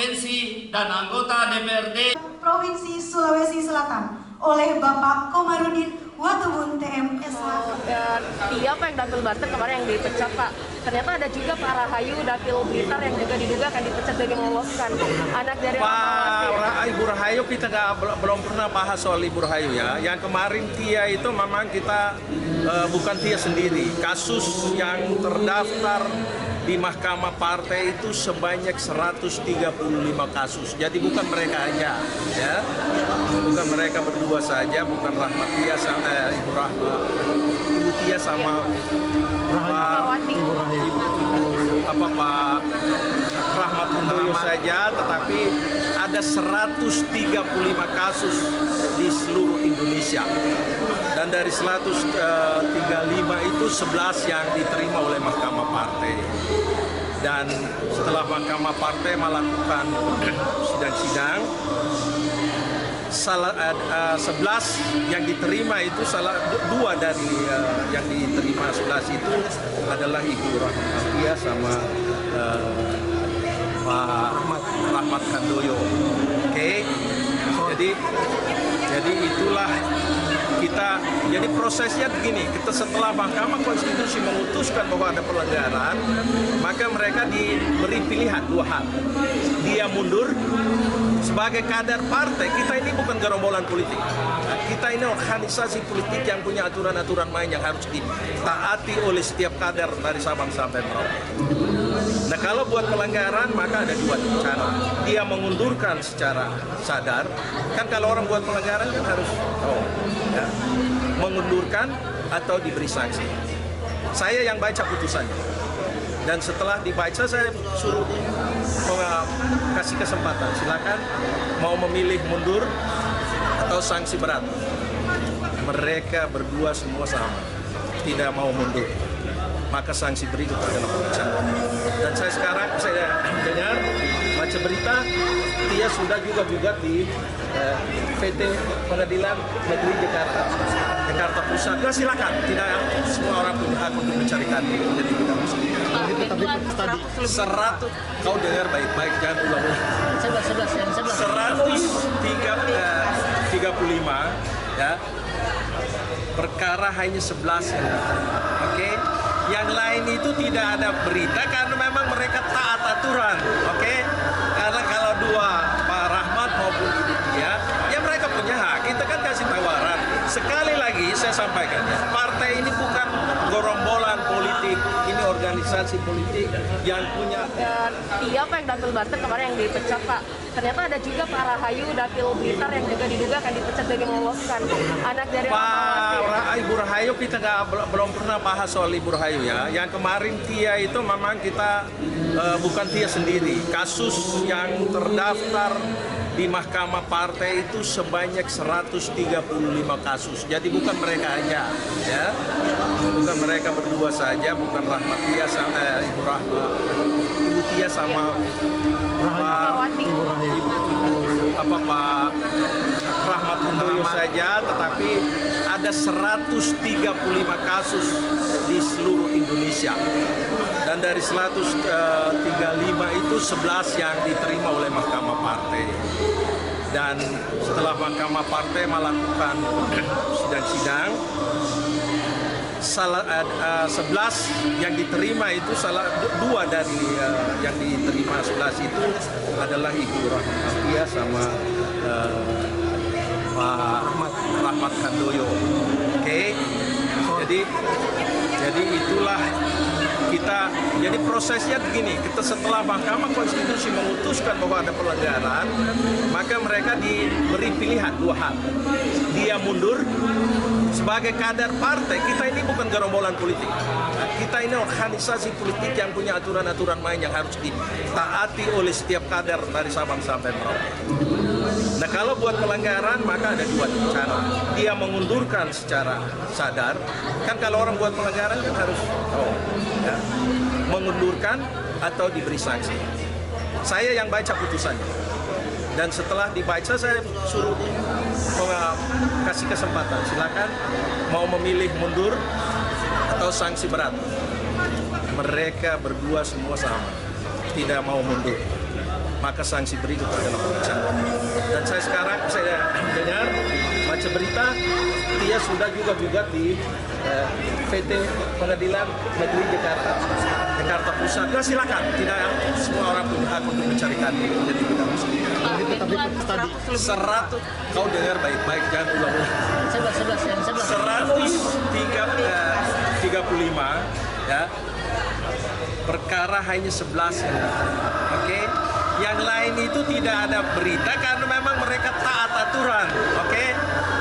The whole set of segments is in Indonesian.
provinsi dan anggota DPRD Provinsi Sulawesi Selatan oleh Bapak Komarudin Watubun TM SH. Dia Pak yang Dapil Banten kemarin yang dipecat Pak. Ternyata ada juga Pak Rahayu Dapil Blitar yang juga diduga akan dipecat dan meloloskan anak dari Ibu Rahayu. Kita belum pernah bahas soal Ibu Rahayu ya. Yang kemarin Tia itu memang kita bukan Tia sendiri. Kasus yang terdaftar di Mahkamah Partai itu sebanyak 135 kasus. Jadi bukan mereka aja, ya. Bukan mereka berdua saja, bukan Rahmat Tia sama Ibu Tia sama Pak Rahmat Handoyo saja, tetapi ada 135 kasus di seluruh Indonesia. Dan dari 135 itu 11 yang diterima oleh Mahkamah Partai. Dan setelah Mahkamah Partai melakukan sidang-sidang, 11 yang diterima itu dua dari yang diterima 11 itu adalah Ibu Rahmat Tia sama Pak Rahmat Handoyo. Oke. Jadi itulah kita, jadi prosesnya begini, kita setelah Mahkamah Konstitusi memutuskan bahwa ada pelanggaran, maka mereka diberi pilihan dua hal. Dia mundur sebagai kader partai. Kita ini bukan gerombolan politik. Nah, kita ini organisasi politik yang punya aturan-aturan main yang harus ditaati oleh setiap kader dari Sabang sampai Merauke. Nah, kalau buat pelanggaran maka ada dua cara. Dia mengundurkan secara sadar. Kan kalau orang buat pelanggaran kan harus ya, mengundurkan atau diberi sanksi. Saya yang baca putusannya. Dan setelah dibaca saya suruh kasih kesempatan. Silakan mau memilih mundur atau sanksi berat. Mereka berdua semua sama. Tidak mau mundur. Maka sanksi berikut adalah pemecahan. Dan saya dengar baca berita, dia sudah juga gugat di PT Pengadilan Negeri Jakarta Pusat. Ya, silakan, tidak semua orang punya hak untuk mencari keadilan. Jadi tidak mesti. tadi 100, kau dengar baik-baik, jangan ulang-ulang. 135 ya. Perkara hanya 11 ya. Oke. Yang lain itu tidak ada berita karena memang mereka taat aturan. Oke. Karena kalau dua Pak Rahmat maupun Ibu Tia, ya mereka punya hak. Kita kan kasih tawaran. Sekali lagi saya sampaikan ya, partai ini bukan gerombolan politik, ini organisasi politik yang punya. Dia Pak yang Dapil Banten kemarin yang dipecat Pak. Ternyata ada juga Pak Rahayu Dapil Blitar yang juga diduga akan dipecat dan meloloskan anak dari Ibu Rahayu. Kita belum pernah bahas soal Ibu Rahayu ya. Yang kemarin Tia itu memang kita bukan Tia sendiri. Kasus yang terdaftar di Mahkamah Partai itu sebanyak 135 kasus. Jadi bukan mereka aja, ya. Bukan mereka berdua saja, bukan Rahmat Tia sama Ibu Tia sama Pak Rahmat Handoyo saja, tetapi ada 135 kasus di seluruh Indonesia. Dan dari 135 itu 11 yang diterima oleh Mahkamah Partai. Dan setelah Mahkamah Partai melakukan sidang-sidang, 11 yang diterima itu dua dari yang diterima 11 itu adalah Ibu Rahmat Tia sama Pak Rahmat Handoyo. Oke. Jadi itulah kita, jadi prosesnya begini, kita setelah Mahkamah Konstitusi memutuskan bahwa ada pelanggaran, maka mereka diberi pilihan dua hal. Dia mundur sebagai kader partai. Kita ini bukan gerombolan politik. Nah, kita ini organisasi politik yang punya aturan-aturan main yang harus ditaati oleh setiap kader dari Sabang sampai Merauke. Nah, kalau buat pelanggaran maka ada dua cara. Dia mengundurkan secara sadar. Kan kalau orang buat pelanggaran kan harus ya, mengundurkan atau diberi sanksi. Saya yang baca putusannya. Dan setelah dibaca saya suruh kasih kesempatan. Silakan mau memilih mundur atau sanksi berat. Mereka berdua semua sama. Tidak mau mundur. maka sanksi berikut adalah pemecatan. Dan saya dengar baca berita, dia sudah juga gugat di PT Pengadilan Negeri Jakarta Pusat. Nah, silakan, tidak semua orang punya hak untuk mencari keadilan. Jadi tidak mesti. Tadi 100, kau dengar baik-baik, jangan ulang-ulang. 135 ya, perkara hanya 11 ya. Oke, yang lain itu tidak ada berita karena memang mereka taat aturan. Oke,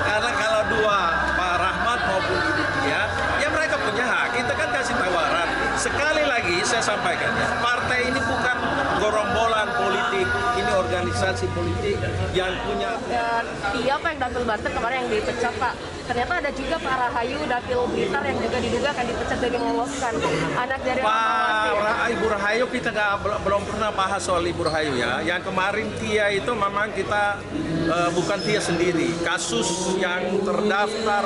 karena kalau dua Pak Rahmat maupun Ibu Tia, ya mereka punya hak. Kita kan kasih tawaran. Sekali lagi saya sampaikan ya, partai ini bukan gerombolan politik, ini organisasi politik yang punya. Tia Pak yang Dapil Banten kemarin yang dipecat Pak. Ternyata ada juga Pak Rahayu Dapil Blitar yang juga diduga akan dipecat dan meloloskan anak dari Ibu Rahayu. Kita belum pernah bahas soal Ibu Rahayu ya. Yang kemarin Tia itu memang kita bukan Tia sendiri. Kasus yang terdaftar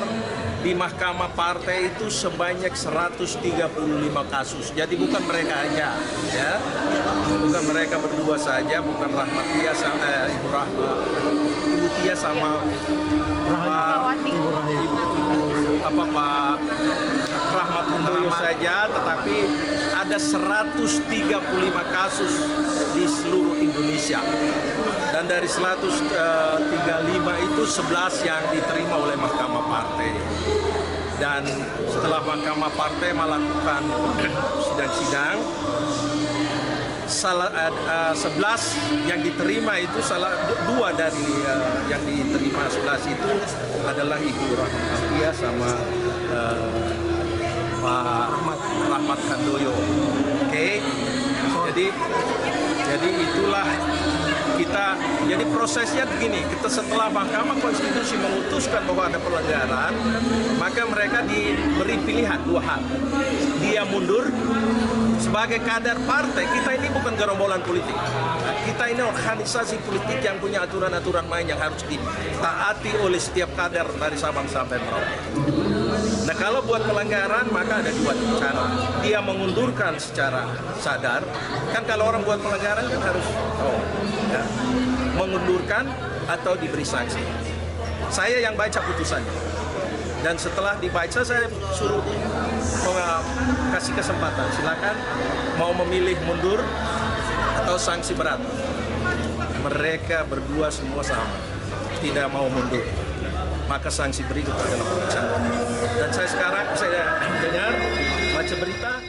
di Mahkamah Partai itu sebanyak 135 kasus. Jadi bukan mereka aja, ya, bukan mereka berdua saja, bukan Rahmat Tia sama Ibu Tia sama Pak Rahmat Handoyo saja, tetapi ada 135 kasus di seluruh Indonesia. Dan dari 135 itu 11 yang diterima oleh Mahkamah Partai. Dan setelah Mahkamah Partai melakukan sidang-sidang, 11 yang diterima itu dua dari yang diterima 11 itu adalah Ibu Rahmat sama Pak Rahmat Handoyo. Oke, jadi itulah kita. Jadi prosesnya begini, kita setelah Mahkamah Konstitusi memutuskan bahwa ada pelanggaran, maka mereka diberi pilihan dua hal. Dia mundur sebagai kader partai. Kita ini bukan gerombolan politik. Kita ini organisasi politik yang punya aturan-aturan main yang harus ditaati oleh setiap kader dari Sabang sampai Merauke. Nah, kalau buat pelanggaran maka ada dua cara. Dia mengundurkan secara sadar. Kan kalau orang buat pelanggaran kan harus ya, mengundurkan atau diberi sanksi. Saya yang baca putusannya. Dan setelah dibaca saya suruh kasih kesempatan. Silakan mau memilih mundur atau sanksi berat. Mereka berdua semua sama, tidak mau mundur. Maka sanksi berikut adalah pemecatan. Dan saya dengar baca berita.